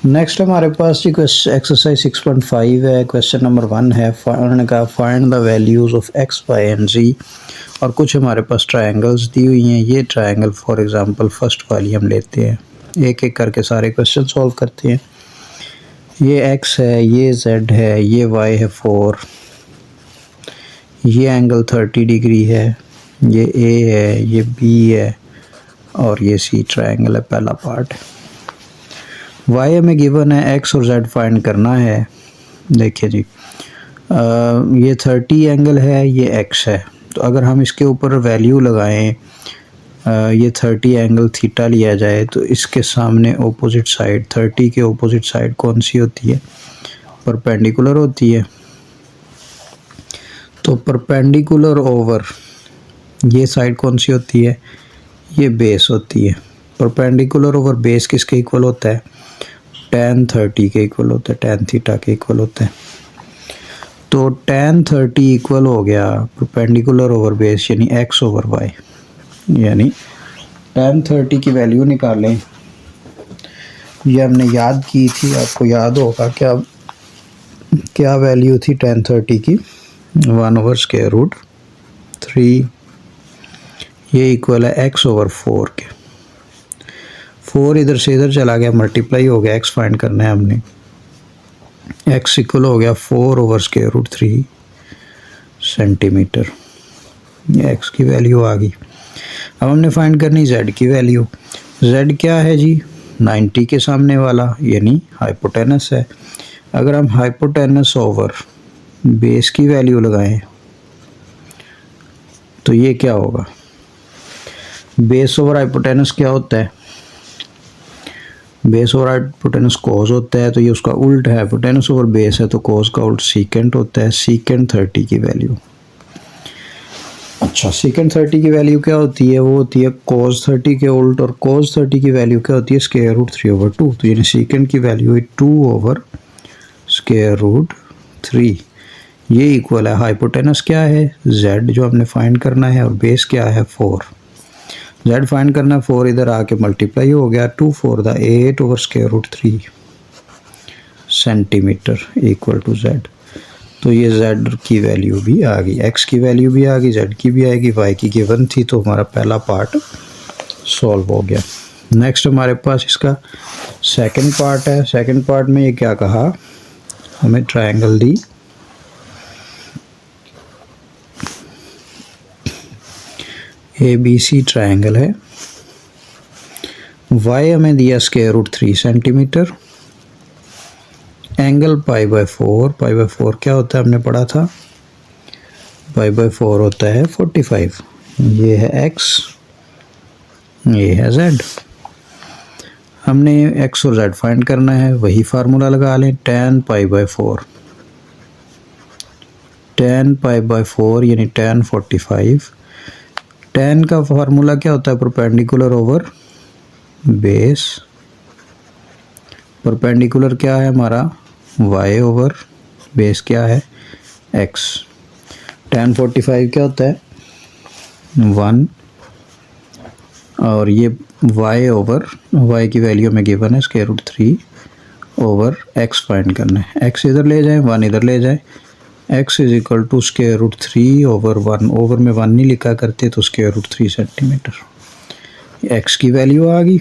Next हमारे पास जी exercise 6.5 है। Question number 1 है, उन्होंने कहा find the values of X Y and Z. और कुछ हमारे पास ट्रायंगल्स दी हुई हैं। ये ट्रायंगल फॉर एग्जांपल फर्स्ट वाली हम लेते हैं, एक एक करके सारे क्वेश्चन सॉल्व करते हैं। ये एक्स है, ये जेड है, ये वाई है 4, ये एंगल 30 डिग्री है, ये ए है, ये बी है और ये सी ट्रायंगल है, पहला पार्ट। वाई हमें गिवन है, एक्स और जेड फाइंड करना है। देखिए जी, ये 30 एंगल है, ये एक्स है। तो अगर हम इसके ऊपर वैल्यू लगाएं, ये 30 एंगल थीटा लिया जाए तो इसके सामने ऑपोजिट साइड, 30 के ऑपोजिट साइड कौन सी होती है? परपेंडिकुलर होती है। तो परपेंडिकुलर ओवर ये साइड कौन सी होती है? ये बेस होती है। परपेंडिकुलर ओवर बेस किसके इक्वल होता है? tan 30 के इक्वल होता है, tan थीटा के इक्वल होता है। तो tan 30 इक्वल हो गया परपेंडिकुलर ओवर बेस यानी x ओवर y, यानी tan 30 की वैल्यू निकालें। ये हमने याद की थी, आपको याद होगा क्या वैल्यू थी tan 30 की? 1/√3। ये इक्वल है x ओवर 4 के। 4 इधर से इधर चला गया, मल्टीप्लाई हो गया, x फाइंड करना है हमने। x इक्वल हो गया 4/√3 सेंटीमीटर। ये x की वैल्यू आ गई। अब हमने फाइंड करनी z की वैल्यू। z क्या है जी? 90 के सामने वाला यानी हाइपोटेनस है। अगर हम हाइपोटेनस ओवर बेस की वैल्यू लगाएं तो ये क्या होगा? बेस ओवर हाइपोटेनस क्या होता है? बेस ओवर हाइपोटेनस कोस होता है, तो ये उसका उल्ट है। हाइपोटेनस ओवर बेस है तो कोस का उल्ट सीकेंट होता है। सीकेंट 30 की वैल्यू, अच्छा सीकेंट 30 की वैल्यू क्या होती है? वो होती है कोस 30 के उल्ट, और कोस 30 की वैल्यू क्या होती है? √3/2। तो यानी सीकेंट की वैल्यू है 2/√3। ये इक्वल है, हाइपोटेनस क्या है? z जो हमने फाइंड करना है, और बेस क्या है? 4। z फाइंड करना है, 4 इधर आके मल्टीप्लाई हो गया, 2 4 दा 8/√3 सेंटीमीटर इक्वल टू z। तो ये z की वैल्यू भी आ गई, x की वैल्यू भी आ गई, z की भी आएगी, y की गिवन थी। तो हमारा पहला पार्ट सॉल्व हो गया। नेक्स्ट हमारे पास इसका सेकंड पार्ट है। सेकंड पार्ट में ये क्या कहा? हमें ट्रायंगल दी, ABC ट्रायंगल है। y हमें दिया √3 सेंटीमीटर, एंगल π/4। π/4 क्या होता है? हमने पढ़ा था, π/4 होता है 45। ये है x, ये है z। हमने x और z फाइंड करना है, वही फार्मूला लगा लें, tan π/4। tan π/4 यानी tan 45। tan का फार्मूला क्या होता है? Perpendicular over base. परपेंडिकुलर क्या है हमारा? y ओवर बेस क्या है? x। tan 45 क्या होता है? 1, और ये y ओवर, y की वैल्यू में गिवन है √3/x फाइंड करना है। x इधर ले जाएं, 1 इधर ले जाएं, x is equal to √3/1। Over में 1 नहीं लिखा करते, तो √3 सेंटीमीटर। x की वैल्यू आ गई।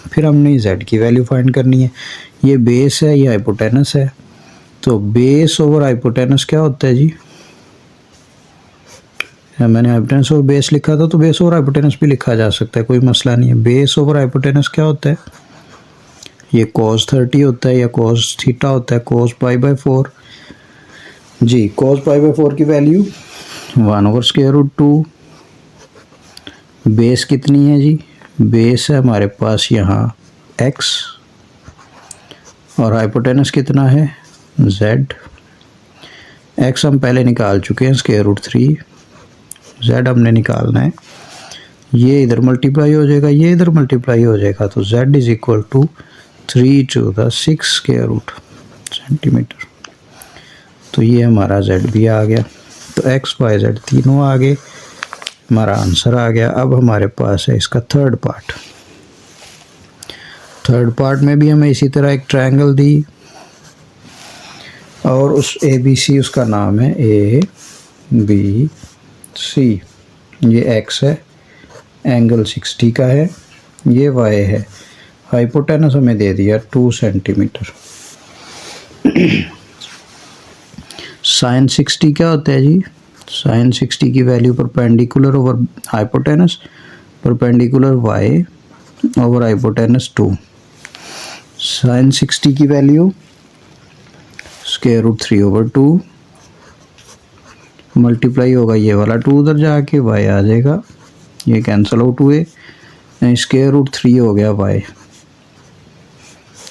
फिर हमने z की वैल्यू फाइंड करनी है। ये बेस है, ये हाइपोटेनस है। तो बेस ओवर हाइपोटेनस क्या होता है जी? मैंने हाइपोटेनस ओवर बेस लिखा था, तो बेस ओवर हाइपोटेनस भी लिखा जा सकता है, कोई मसला नहीं है। बेस ओवर हाइपोटेनस क्या होता है? ये cos 30 होता है या cos थीटा होता है, cos π/4 जी। cos π/4 की वैल्यू 1/√2। बेस कितनी है जी? बेस है हमारे पास यहाँ x, और हाइपोटेनस कितना है? z। x हम पहले निकाल चुके हैं, √3। z हमने निकालना है। ये इधर मल्टीप्लाई हो जाएगा, ये इधर मल्टीप्लाई हो जाएगा, तो z is equal to 3/6 centimetre. तो ये हमारा z भी आ गया। तो x y z तीनों आ गए, हमारा आंसर आ गया। अब हमारे पास है इसका थर्ड पार्ट। थर्ड पार्ट में भी हमें इसी तरह एक ट्रायंगल दी और उस ABC उसका नाम है ABC। ये x है, एंगल 60 का है, ये y है, हाइपोटेनस हमें दे दिया 2 सेंटीमीटर। साइन 60 क्या होता है जी? साइन 60 की value perpendicular over hypotenuse, perpendicular y over hypotenuse 2। Sine 60 की value square root 3 over 2 multiply होगा ये वाला 2 उधर जाके y आ जाएगा, ये कैंसिल आउट हुए, स्क्वायर रूट 3 हो गया y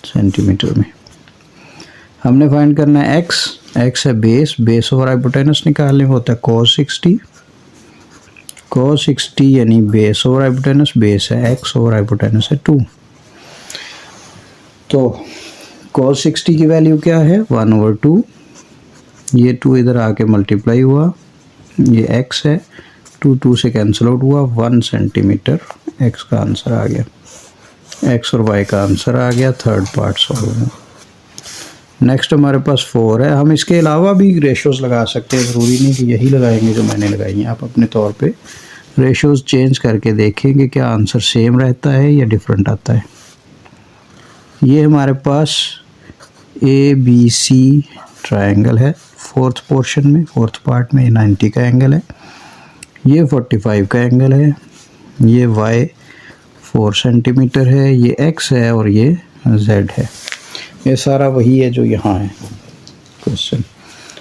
सेंटीमीटर में। हमने फाइंड करना है x है बेस, बेस ओवर हाइपोटेनस निकालने को होता है cos 60 यानी बेस ओवर हाइपोटेनस, बेस है x ओवर हाइपोटेनस है 2। तो cos 60 की वैल्यू क्या है 1 ओवर 2, ये 2 इधर आके मल्टीप्लाई हुआ, ये x है, 2 से कैंसिल आउट हुआ, 1 सेंटीमीटर x का आंसर आ गया, x और y का आंसर आ गया। थर्ड पार्ट सॉल्व है। नेक्स्ट हमारे पास 4 है। हम इसके अलावा भी रेशोज़ लगा सकते हैं, ज़रूरी नहीं कि यही लगाएंगे जो मैंने लगाई हैं। आप अपने तौर पे रेशोज़ चेंज करके देखेंगे क्या आंसर सेम रहता है या डिफरेंट आता है। ये हमारे पास ABC ट्रायंगल है, फोर्थ पोर्शन में, फोर्थ पार्ट में 90 का एंगल है, ये 45 का एंगल है, ये y 4 सेंटीमीटर है, ये x है और ये z है। ये सारा वही है जो यहाँ है क्वेश्चन,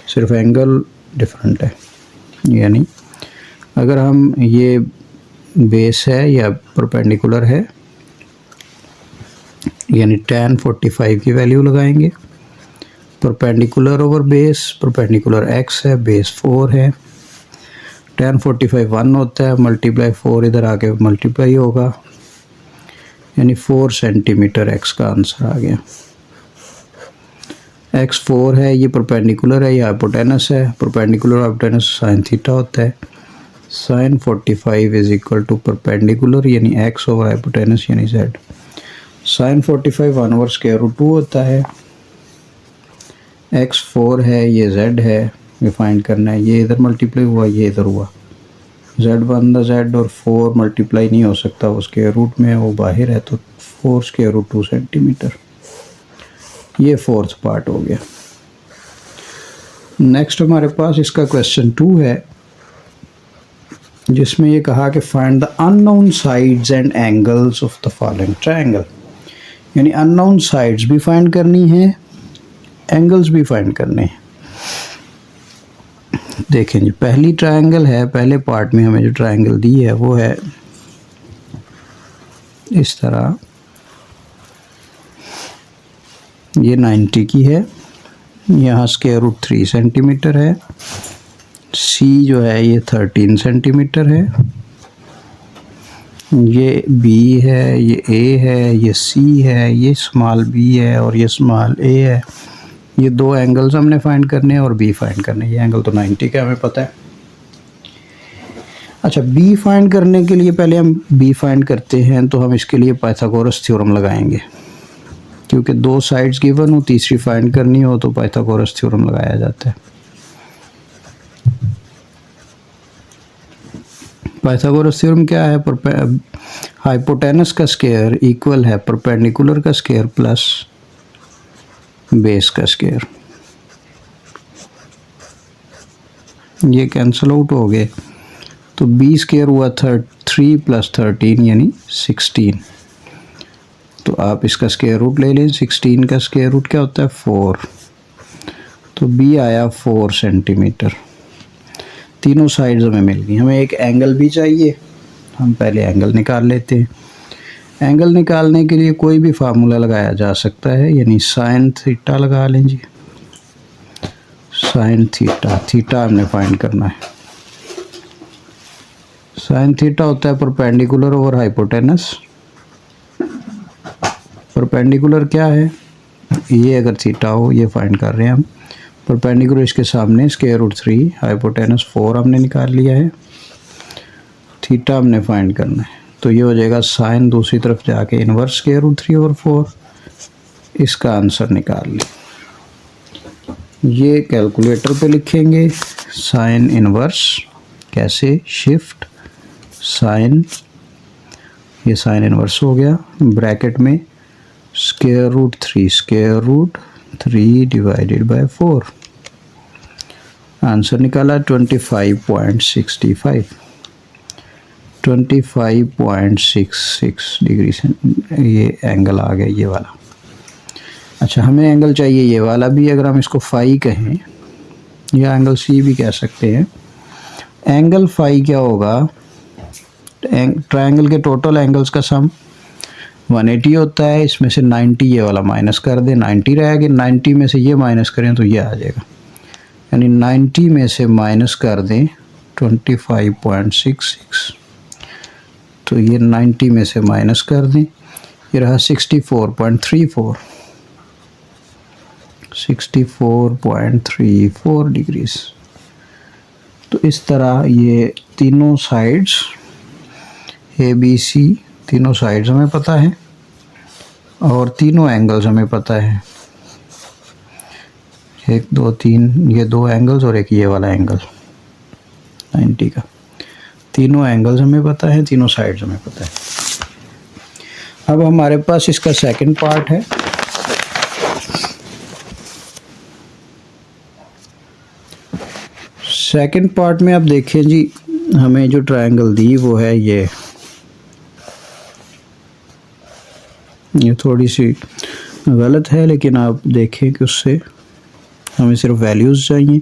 सिर्फ एंगल डिफरेंट है। यानी अगर हम ये बेस है या परपेंडिकुलर है, यानी tan 45 की वैल्यू लगाएंगे, perpendicular over base, perpendicular x है, बेस 4 है, tan 45 1 होता है, मल्टीप्लाई 4 इधर आके मल्टीप्लाई होगा, यानी 4 सेंटीमीटर x का आंसर आ गया। x 4 है, ये परपेंडिकुलर है, ये हाइपोटेनस है, परपेंडिकुलर हाइपोटेनस साइन थीटा होता है, sine 45 is equal to perpendicular यानी x ओवर हाइपोटेनस यानी z। Sine 45 1 over square root 2 होता है, x 4 है, ये z है, ये फाइंड करना है, ये इधर मल्टीप्लाई हुआ, ये इधर हुआ, z बन z और 4 मल्टीप्लाई नहीं हो सकता, वो स्क्वायर रूट में है, वो बाहर है, तो 4 स्क्वायर रूट 2 सेंटीमीटर। ये फोर्थ पार्ट हो गया। नेक्स्ट हमारे पास इसका क्वेश्चन 2 है, जिसमें ये कहा कि find the unknown sides and angles of the following triangle. यानी अननोन साइड्स भी फाइंड करनी है, एंगल्स भी फाइंड करने हैं। देखें जी, पहली ट्रायंगल है, पहले पार्ट में हमें जो ट्रायंगल दी है वो है इस तरह, ये 90 की है, यहाँ स्क्वायर रूट 3 सेंटीमीटर है, C जो है ये 13 सेंटीमीटर है, ये B है, ये A है, ये C है, ये स्मॉल b है और ये स्मॉल a है। ये दो एंगल्स हमने फाइंड करने हैं और B फाइंड करने हैं। ये एंगल तो 90 का हमें पता है। अच्छा, B फाइंड करने के लिए पहले हम B फाइंड करते हैं, तो हम इसके लिए पाइथागोरस थ्योरम लगाएंगे, क्योंकि दो साइड्स गिवन हो, तीसरी फाइंड करनी हो तो पाइथागोरस थ्योरम लगाया जाता है। पाइथागोरस थ्योरम क्या है? हाइपोटेनस का स्क्वायर इक्वल है परपेंडिकुलर का स्क्वायर प्लस बेस का स्क्वायर। ये कैंसिल आउट हो गए, तो बी स्क्वायर हुआ 3 प्लस 13 यानी 16। तो आप इसका स्क्वायर रूट ले लें। 16 का स्क्वायर रूट क्या होता है? 4। तो बी आया 4 सेंटीमीटर। तीनों साइड्स हमें मिल गई। हमें एक एंगल भी चाहिए, हम पहले एंगल निकाल लेते हैं। एंगल निकालने के लिए कोई भी फार्मूला लगाया जा सकता है, यानी साइन थीटा लगा लें जी। साइन थीटा, थीटा हमने फाइंड करना है। साइन थीटा होता है परपेंडिकुलर ओवर हाइपोटेनस। परपेंडिकुलर क्या है? ये अगर थीटा हो, ये फाइंड कर रहे हैं हम। परपेंडिकुलर इसके सामने स्क्वायर रूट 3, हाइपोटेनस 4 हमने निकाल लिया है। थीटा हमने फाइंड करना है। तो ये हो जाएगा साइन दूसरी तरफ जाके इनवर्स स्क्वायर रूट 3/4। इसका आंसर निकाल लें। ये कैलकुलेटर पे लिखेंगे साइन इनवर्स कैसे, शिफ्ट साइन, ये साइन इनवर्स हो गया, ब्रैकेट में square root 3 divided by 4। Answer निकाला 25.66 डिग्री से ये एंगल आ गया, ये वाला। अच्छा, हमें एंगल चाहिए ये वाला भी, अगर हम इसको फाई कहें या एंगल सी भी कह सकते हैं। एंगल फाई क्या होगा, ट्रायंगल के टोटल एंगल्स का सम 180 होता है। इसमें से 90 ये वाला माइनस कर दें, 90 रहेगा। 90 में से ये माइनस करें तो ये आ जाएगा, यानी 90 में से माइनस कर दें 25.66, तो ये 90 में से माइनस कर दें, ये रहा 64.34 डिग्रीज। तो इस तरह ये तीनों साइड्स ए बी सी, तीनों साइड्स हमें पता है और तीनों एंगल्स हमें पता है। 1 2 3 ये 2 एंगल्स और एक ये वाला एंगल 90 का। तीनों एंगल्स हमें पता है, तीनों साइड्स हमें पता है। अब हमारे पास इसका सेकंड पार्ट है। सेकंड पार्ट में आप देखें जी, हमें जो ट्रायंगल दी वो है ये थोड़ी सी गलत है, लेकिन आप देखें कि उससे हमें सिर्फ वैल्यूज़ चाहिए,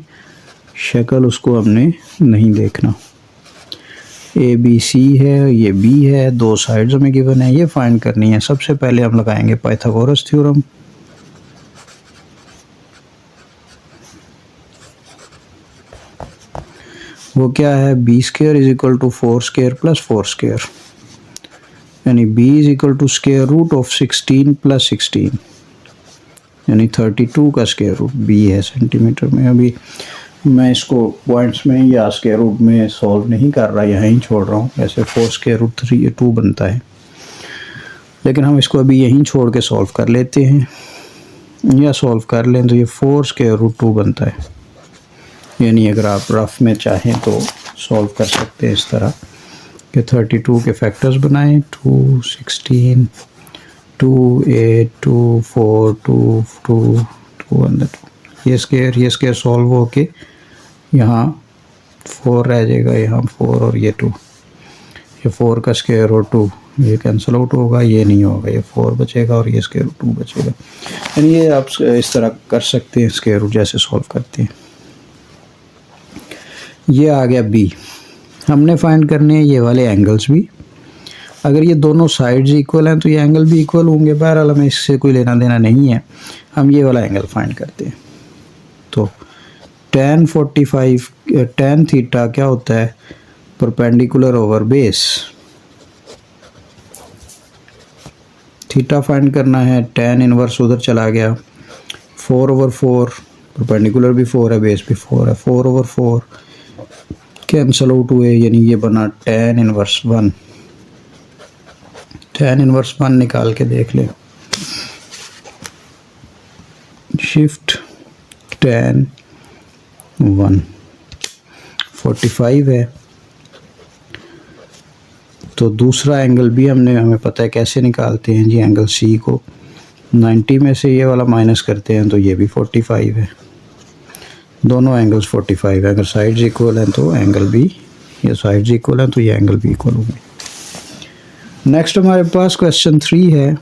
शक्ल उसको हमने नहीं देखना। ए बी सी है, ये बी है, 2 साइड्स हमें गिवन है, ये फाइंड करनी है। सबसे पहले हम लगाएंगे पाइथागोरस थ्योरम। वो क्या है, B square is equal to 4 square plus 4 square, यानी b is equal to square root of 16 plus 16, यानी 32 का स्क्वायर रूट। b है सेंटीमीटर में। अभी मैं इसको पॉइंट्स में या स्क्वायर रूट में सॉल्व नहीं कर रहा, यहाँ ही छोड़ रहा हूँ। वैसे 4 स्क्वायर रूट 2 बनता है, लेकिन हम इसको अभी यहीं छोड़ के सॉल्व कर लेते हैं, या सॉल्व कर लें तो ये 4 स्क्वायर रूट 2 बनता है। यानी अगर आप रफ में चाहें तो सॉल्व कर सकते हैं इस तरह कि 32 के फैक्टर्स बनाएं, 2 16 2 8 2 4 2 2 2 अंदर 2, ये स्क्वायर सॉल्व हो के यहाँ 4 रह जाएगा, यहाँ 4 और ये 2, ये 4 का स्क्वायर और 2 ये कैंसिल आउट होगा, ये नहीं होगा, ये 4 बचेगा और ये स्क्वायर रूट 2 बचेगा। यानी ये आप इस तरह कर सकते हैं, स्क्वायर रूट जैसे सॉल्व करते हैं। ये आ गया बी। हमने फाइंड करने हैं ये वाले एंगल्स भी। अगर ये दोनों साइड्स इक्वल हैं तो ये एंगल भी इक्वल होंगे। बहरहाल हमें इससे कोई लेना देना नहीं है, हम ये वाला एंगल फाइंड करते हैं। तो tan थीटा क्या होता है, perpendicular over base. Theta find करना है, tan इनवर्स उधर चला गया, 4/4, परपेंडिकुलर भी 4 है, बेस भी 4 है, 4/4 कैंसल आउट हुए, यानी ये बना tan इनवर्स 1। tan इनवर्स 1 निकाल के देख लें, शिफ्ट tan 1 45 है। तो दूसरा एंगल भी हमें पता है कैसे निकालते हैं जी। एंगल सी को 90 में से ये वाला माइनस करते हैं तो ये भी 45 है। दोनों एंगल्स 45 है। अगर साइड्स इक्वल हैं तो एंगल भी, ये साइड्स इक्वल हैं तो ये एंगल भी इक्वल होंगे। नेक्स्ट हमारे पास क्वेश्चन 3 है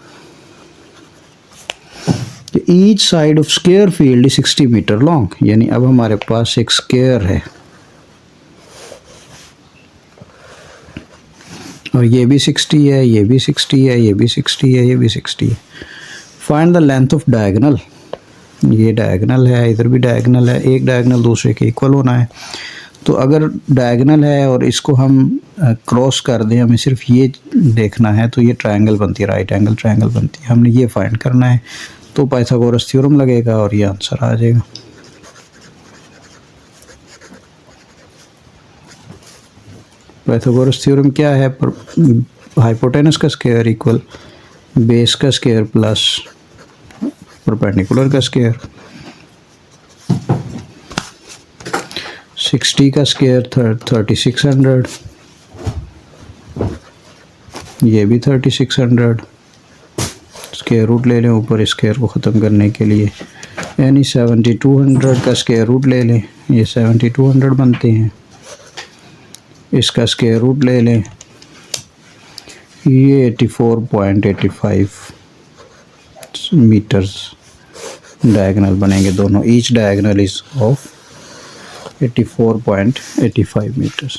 कि each side of square field is 60 metre long. यानी अब हमारे पास एक स्क्वायर है और ये भी 60 है, ये भी 60 है, ये भी 60 है, ये भी 60 है। Find the length of diagonal. ये डायगोनल है, इधर भी डायगोनल है, एक डायगोनल दूसरे के इक्वल होना है। तो अगर डायगोनल है और इसको हम क्रॉस कर दें, हमें सिर्फ ये देखना है, तो ये ट्रायंगल बनती है, राइट एंगल ट्रायंगल बनती है। हमने ये फाइंड करना है, तो पाइथागोरस थ्योरम लगेगा और ये आंसर आ जाएगा। पाइथागोरस थ्योरम क्या है, हाइपोटेनस का स्क्वायर इक्वल बेस का स्क्वायर प्लस परपेंडिकुलर का स्क्वायर। 60 का स्क्वायर 3600, ये भी 3600। स्क्वायर रूट ले लें ऊपर स्क्वायर को ख़त्म करने के लिए, यानी 7200 का स्क्वायर रूट ले लें, ये 7200 बनते हैं। इसका स्क्वायर रूट ले लें, ये 84.85 मीटर्स डायगोनल बनेंगे दोनों। Each diagonal is of 84.85 metres.